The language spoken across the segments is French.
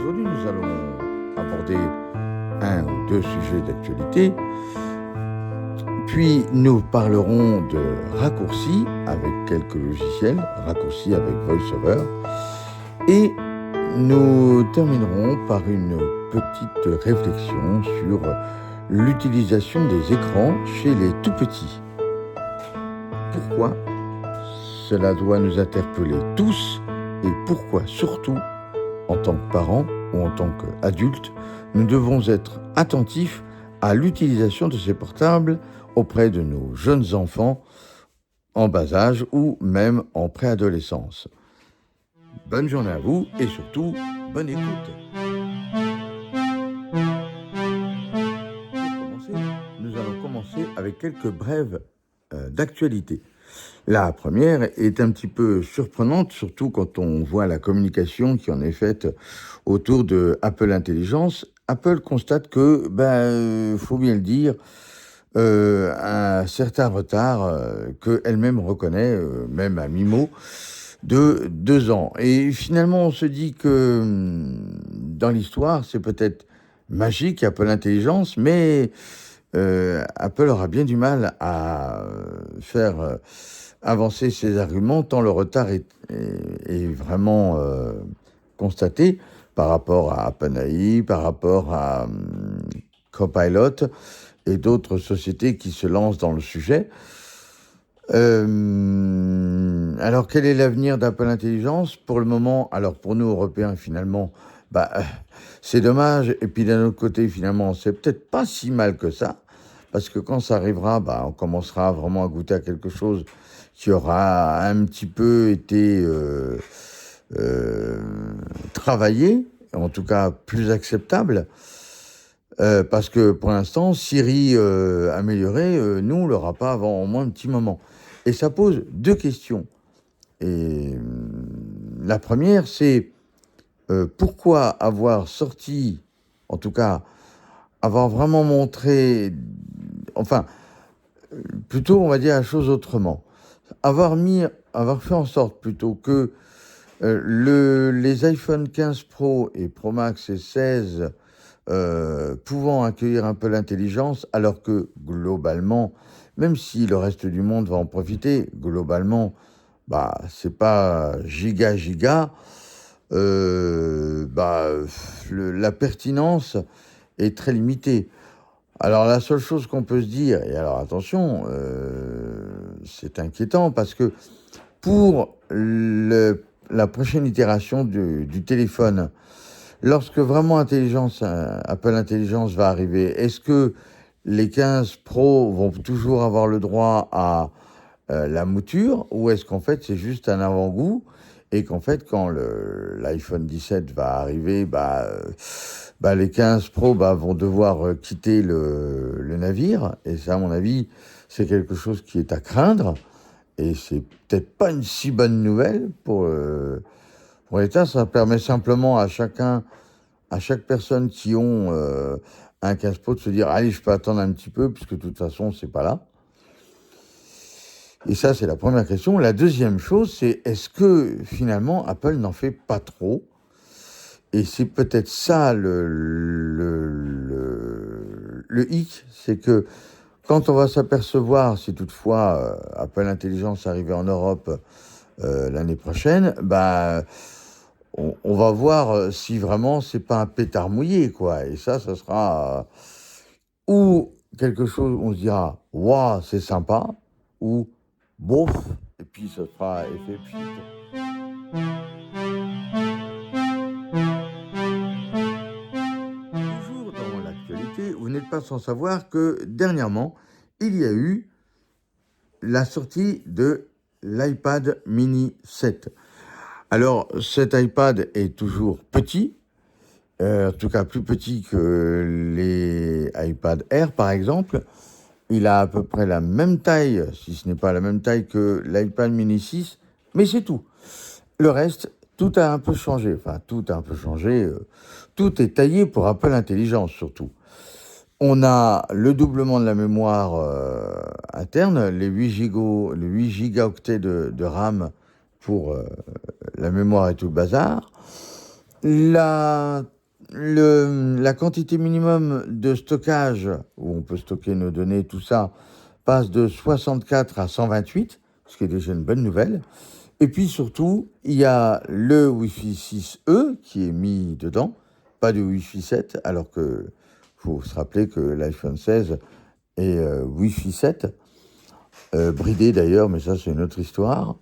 aujourd'hui, nous allons aborder un ou deux sujets d'actualité. Puis nous parlerons de raccourcis avec quelques logiciels, raccourcis avec VoiceOver. Et nous terminerons par une petite réflexion sur l'utilisation des écrans chez les tout-petits. Pourquoi cela doit nous interpeller tous et pourquoi surtout, en tant que parents ou en tant qu'adultes, nous devons être attentifs à l'utilisation de ces portables auprès de nos jeunes enfants en bas âge ou même en préadolescence. Bonne journée à vous et surtout, bonne écoute. Nous allons commencer avec quelques brèves d'actualité. La première est un petit peu surprenante, surtout quand on voit la communication qui en est faite autour de Apple Intelligence. Apple constate que, faut bien le dire, un certain retard qu'elle-même reconnaît, même à mi-mot, de 2 ans. Et finalement, on se dit que dans l'histoire, c'est peut-être magique, Apple Intelligence, mais Apple aura bien du mal à faire avancer ses arguments, tant le retard est vraiment constaté par rapport à OpenAI, par rapport à Copilot et d'autres sociétés qui se lancent dans le sujet. Alors, quel est l'avenir d'Apple Intelligence ? Pour le moment, alors pour nous Européens, finalement, c'est dommage. Et puis d'un autre côté, finalement, c'est peut-être pas si mal que ça, parce que quand ça arrivera, on commencera vraiment à goûter à quelque chose qui aura un petit peu été travaillé, en tout cas plus acceptable. Parce que pour l'instant, Siri améliorée, nous, on ne l'aura pas avant au moins un petit moment. Et ça pose 2 questions. Et la première, c'est pourquoi avoir sorti, en tout cas, avoir vraiment montré, plutôt, on va dire la chose autrement. Avoir fait en sorte plutôt que les iPhone 15 Pro et Pro Max et 16 pouvant accueillir un peu l'intelligence, alors que globalement, même si le reste du monde va en profiter, globalement, c'est pas giga, la pertinence est très limitée. Alors la seule chose qu'on peut se dire, et alors attention, c'est inquiétant parce que pour la prochaine itération du téléphone, lorsque vraiment Apple Intelligence va arriver, est-ce que les 15 Pro vont toujours avoir le droit à la mouture, ou est-ce qu'en fait c'est juste un avant-goût et qu'en fait quand l'iPhone 17 va arriver, les 15 Pro vont devoir quitter le navire, et ça à mon avis c'est quelque chose qui est à craindre, et c'est peut-être pas une si bonne nouvelle pour l'État. Ça permet simplement à chaque personne qui ont un 15 Pro de se dire allez, je peux attendre un petit peu puisque de toute façon c'est pas là. Et ça, c'est la première question. La deuxième chose, c'est est-ce que finalement Apple n'en fait pas trop ? Et c'est peut-être ça le hic, c'est que quand on va s'apercevoir, si toutefois Apple Intelligence arrivait en Europe l'année prochaine, on va voir si vraiment c'est pas un pétard mouillé, quoi. Et ça sera ou quelque chose où on se dira waouh, c'est sympa, ou bof, et puis ça fera effet pchit. Toujours dans l'actualité, vous n'êtes pas sans savoir que dernièrement, il y a eu la sortie de l'iPad mini 7. Alors, cet iPad est toujours petit, en tout cas plus petit que les iPad Air par exemple. Il a à peu près la même taille, si ce n'est pas la même taille que l'iPad mini 6, mais c'est tout. Le reste, tout a un peu changé. Tout est taillé pour Apple Intelligence surtout. On a le doublement de la mémoire interne, les 8 gigaoctets de RAM pour la mémoire et tout le bazar. La la quantité minimum de stockage, où on peut stocker nos données, tout ça, passe de 64 à 128, ce qui est déjà une bonne nouvelle. Et puis surtout, il y a le Wi-Fi 6E qui est mis dedans, pas du Wi-Fi 7, alors que faut se rappeler que l'iPhone 16 est Wi-Fi 7, bridé d'ailleurs, mais ça c'est une autre histoire.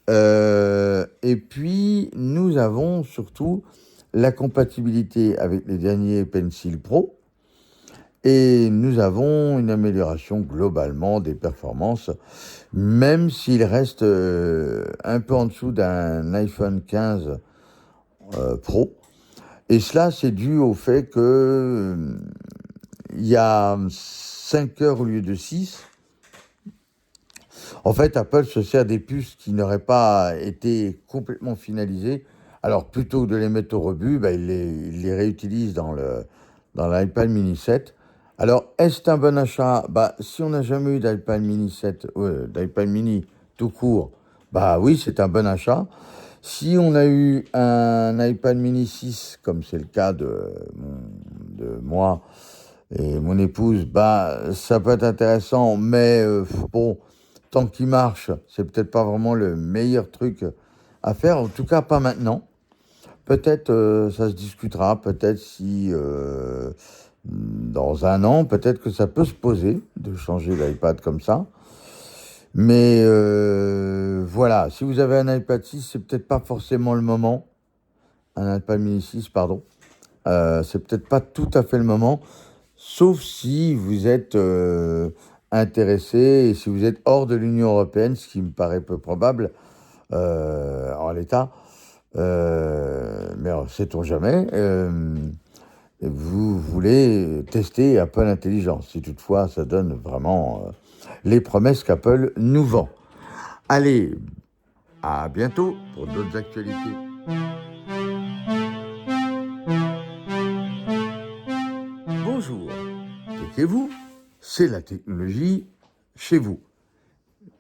Et puis, nous avons surtout la compatibilité avec les derniers Pencil Pro, et nous avons une amélioration globalement des performances, même s'il reste un peu en dessous d'un iPhone 15 Pro. Et cela, c'est dû au fait que il y a 5 heures au lieu de 6. En fait, Apple se sert des puces qui n'auraient pas été complètement finalisées. Alors, plutôt que de les mettre au rebut, il les réutilise dans l'iPad mini 7. Alors, est-ce un bon achat? Si on n'a jamais eu d'iPad mini 7, d'iPad mini tout court, oui, c'est un bon achat. Si on a eu un iPad mini 6, comme c'est le cas de moi et mon épouse, ça peut être intéressant, mais bon, tant qu'il marche, c'est peut-être pas vraiment le meilleur truc à faire, en tout cas pas maintenant. Peut-être ça se discutera, peut-être si dans un an, peut-être que ça peut se poser de changer l'iPad comme ça. Mais voilà, si vous avez un iPad 6, c'est peut-être pas forcément le moment. Un iPad mini 6, pardon. C'est peut-être pas tout à fait le moment, sauf si vous êtes intéressé et si vous êtes hors de l'Union européenne, ce qui me paraît peu probable en l'état. Mais sait-on jamais, vous voulez tester Apple Intelligence, si toutefois ça donne vraiment les promesses qu'Apple nous vend. Allez, à bientôt pour d'autres actualités. Bonjour, Techez-vous, c'est la technologie chez vous.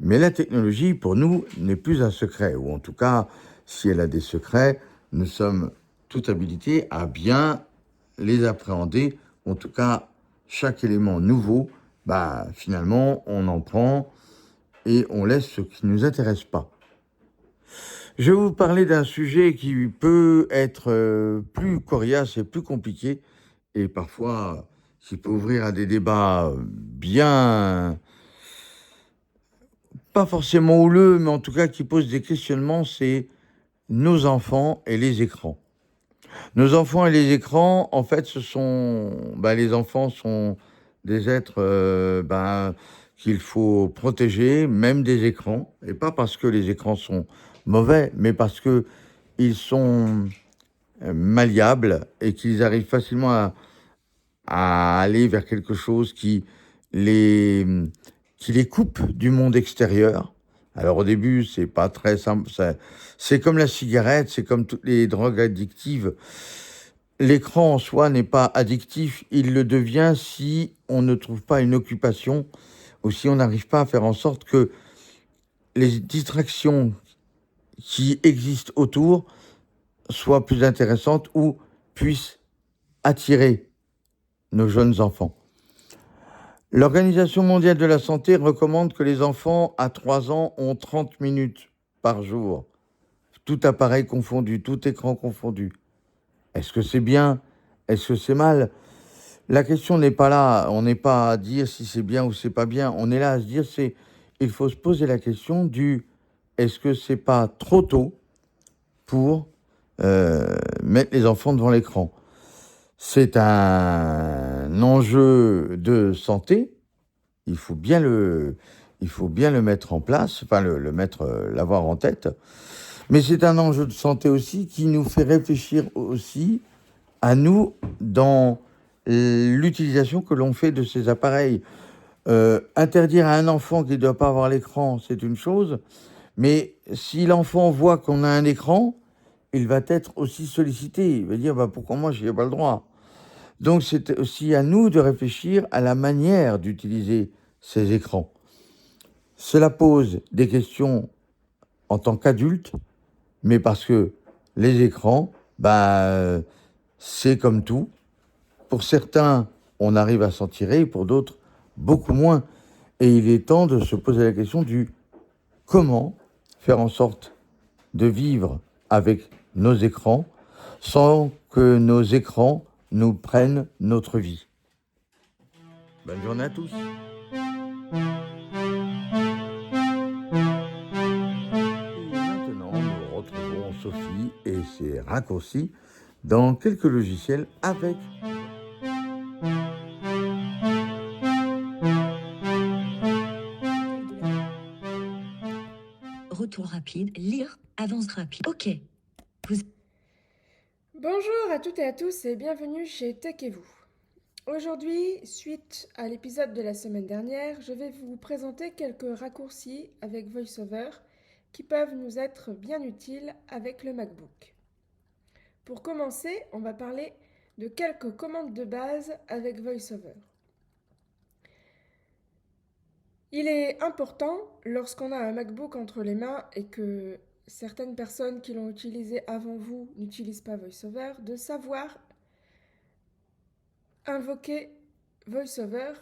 Mais la technologie, pour nous, n'est plus un secret, ou en tout cas, si elle a des secrets, nous sommes tout habilités à bien les appréhender. En tout cas, chaque élément nouveau, finalement, on en prend et on laisse ce qui ne nous intéresse pas. Je vais vous parler d'un sujet qui peut être plus coriace et plus compliqué, et parfois qui peut ouvrir à des débats bien, pas forcément houleux, mais en tout cas qui pose des questionnements, c'est nos enfants et les écrans. Nos enfants et les écrans, en fait, les enfants sont des êtres qu'il faut protéger, même des écrans, et pas parce que les écrans sont mauvais, mais parce que ils sont malléables et qu'ils arrivent facilement à aller vers quelque chose qui les coupe du monde extérieur. Alors au début, c'est pas très simple. C'est comme la cigarette, c'est comme toutes les drogues addictives. L'écran en soi n'est pas addictif, il le devient si on ne trouve pas une occupation ou si on n'arrive pas à faire en sorte que les distractions qui existent autour soient plus intéressantes ou puissent attirer nos jeunes enfants. L'Organisation mondiale de la santé recommande que les enfants à 3 ans ont 30 minutes par jour, tout appareil confondu, tout écran confondu. Est-ce que c'est bien? Est-ce que c'est mal? La question n'est pas là, on n'est pas à dire si c'est bien ou c'est pas bien, on est là à se dire il faut se poser la question du est-ce que c'est pas trop tôt pour mettre les enfants devant l'écran? C'est un enjeu de santé, il faut bien le mettre en place, l'avoir en tête. Mais c'est un enjeu de santé aussi qui nous fait réfléchir aussi à nous dans l'utilisation que l'on fait de ces appareils. Interdire à un enfant qui ne doit pas avoir l'écran, c'est une chose, mais si l'enfant voit qu'on a un écran, il va être aussi sollicité. Il va dire pourquoi moi je n'ai pas le droit? Donc c'est aussi à nous de réfléchir à la manière d'utiliser ces écrans. Cela pose des questions en tant qu'adulte, mais parce que les écrans, c'est comme tout. Pour certains, on arrive à s'en tirer, pour d'autres, beaucoup moins. Et il est temps de se poser la question du comment faire en sorte de vivre avec nos écrans sans que nos écrans nous prennent notre vie. Bonne journée à tous. Et maintenant, nous retrouvons Sophie et ses raccourcis dans quelques logiciels avec retour rapide, lire, avance rapide. Ok. Bonjour à toutes et à tous et bienvenue chez Tech et vous. Aujourd'hui, suite à l'épisode de la semaine dernière, je vais vous présenter quelques raccourcis avec VoiceOver qui peuvent nous être bien utiles avec le MacBook. Pour commencer, on va parler de quelques commandes de base avec VoiceOver. Il est important, lorsqu'on a un MacBook entre les mains et que certaines personnes qui l'ont utilisé avant vous n'utilisent pas VoiceOver, de savoir invoquer VoiceOver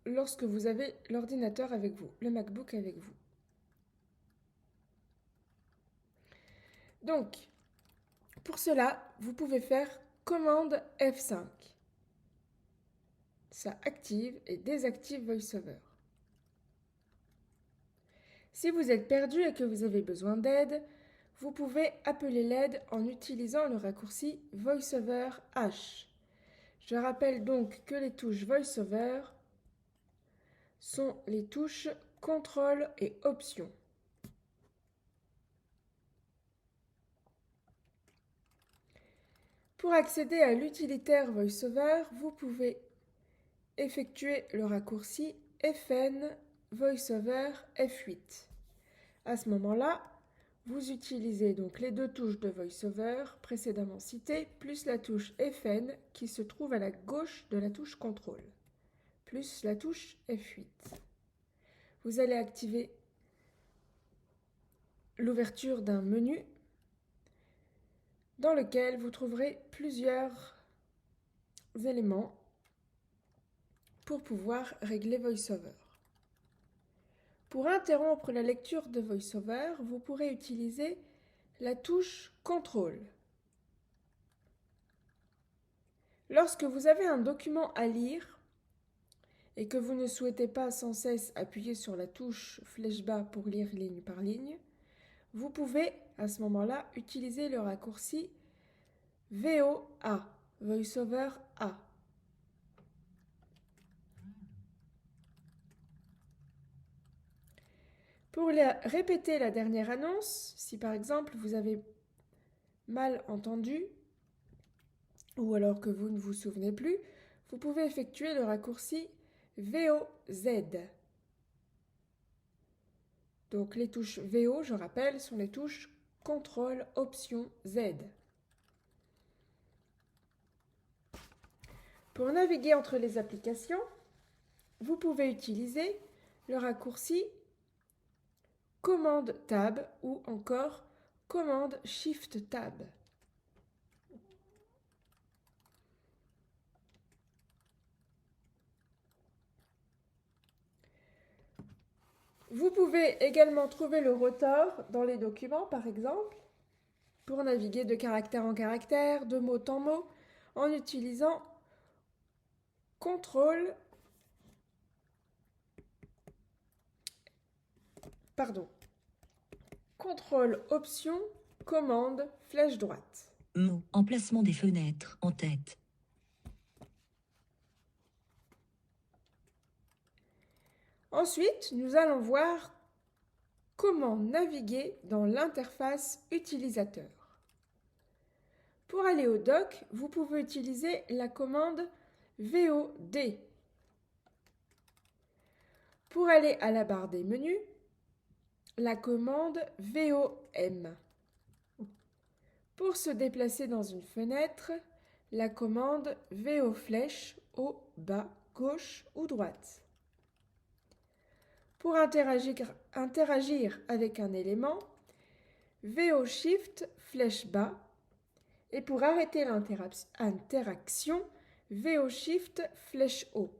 lorsque vous avez l'ordinateur avec vous, le MacBook avec vous. Donc, pour cela, vous pouvez faire commande F5. Ça active et désactive VoiceOver. Si vous êtes perdu et que vous avez besoin d'aide, vous pouvez appeler l'aide en utilisant le raccourci VoiceOver H. Je rappelle donc que les touches VoiceOver sont les touches Contrôle et Options. Pour accéder à l'utilitaire VoiceOver, vous pouvez effectuer le raccourci FN VoiceOver F8. À ce moment-là, vous utilisez donc les deux touches de VoiceOver précédemment citées, plus la touche FN qui se trouve à la gauche de la touche Contrôle, plus la touche F8. Vous allez activer l'ouverture d'un menu dans lequel vous trouverez plusieurs éléments pour pouvoir régler VoiceOver. Pour interrompre la lecture de VoiceOver, vous pourrez utiliser la touche Contrôle. Lorsque vous avez un document à lire et que vous ne souhaitez pas sans cesse appuyer sur la touche flèche bas pour lire ligne par ligne, vous pouvez à ce moment-là utiliser le raccourci VOA, VoiceOver A. Pour répéter la dernière annonce, si par exemple vous avez mal entendu ou alors que vous ne vous souvenez plus, vous pouvez effectuer le raccourci VOZ. Donc les touches VO, je rappelle, sont les touches CTRL, Option, Z. Pour naviguer entre les applications, vous pouvez utiliser le raccourci Commande Tab ou encore Commande Shift Tab. Vous pouvez également trouver le rotor dans les documents, par exemple, pour naviguer de caractère en caractère, de mot en mot, en utilisant CTRL, Option, Commande, flèche droite. Mot, emplacement des fenêtres, en tête. Ensuite, nous allons voir comment naviguer dans l'interface utilisateur. Pour aller au dock, vous pouvez utiliser la commande VOD. Pour aller à la barre des menus, la commande VOM. Pour se déplacer dans une fenêtre, la commande VO flèche haut, bas, gauche ou droite. Pour interagir avec un élément, VO Shift flèche bas Et pour arrêter l'interaction, VO Shift flèche haut.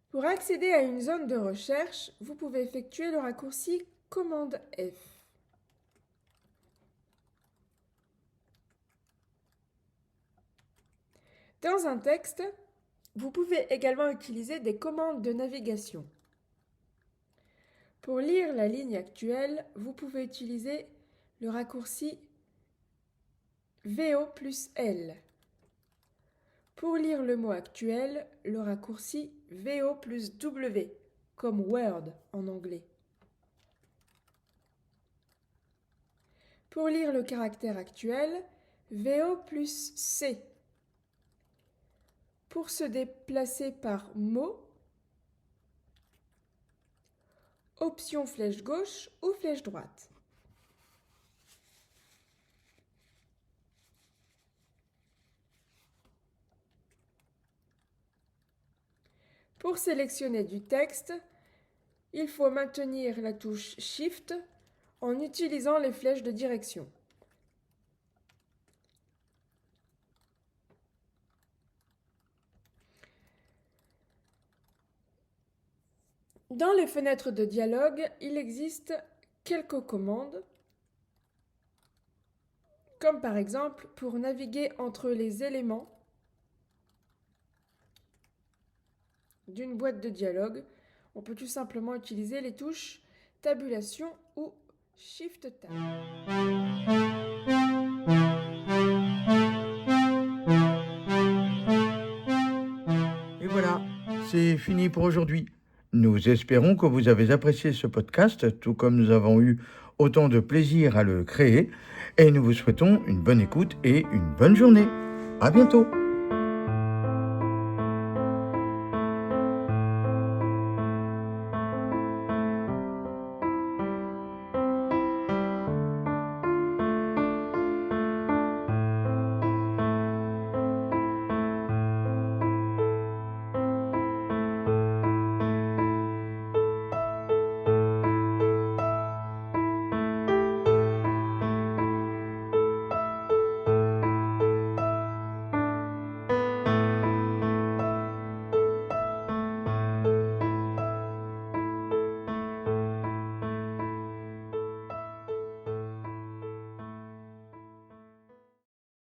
Pour accéder à une zone de recherche, vous pouvez effectuer le raccourci commande F. Dans un texte, vous pouvez également utiliser des commandes de navigation. Pour lire la ligne actuelle, vous pouvez utiliser le raccourci VO plus L. Pour lire le mot actuel, le raccourci VO plus W, comme Word en anglais. Pour lire le caractère actuel, VO plus C. Pour se déplacer par mot, option flèche gauche ou flèche droite. Pour sélectionner du texte, il faut maintenir la touche Shift en utilisant les flèches de direction. Dans les fenêtres de dialogue, il existe quelques commandes, comme par exemple pour naviguer entre les éléments d'une boîte de dialogue, on peut tout simplement utiliser les touches tabulation ou Shift Tab. Et voilà, c'est fini pour aujourd'hui. Nous espérons que vous avez apprécié ce podcast, tout comme nous avons eu autant de plaisir à le créer. Et nous vous souhaitons une bonne écoute et une bonne journée. À bientôt!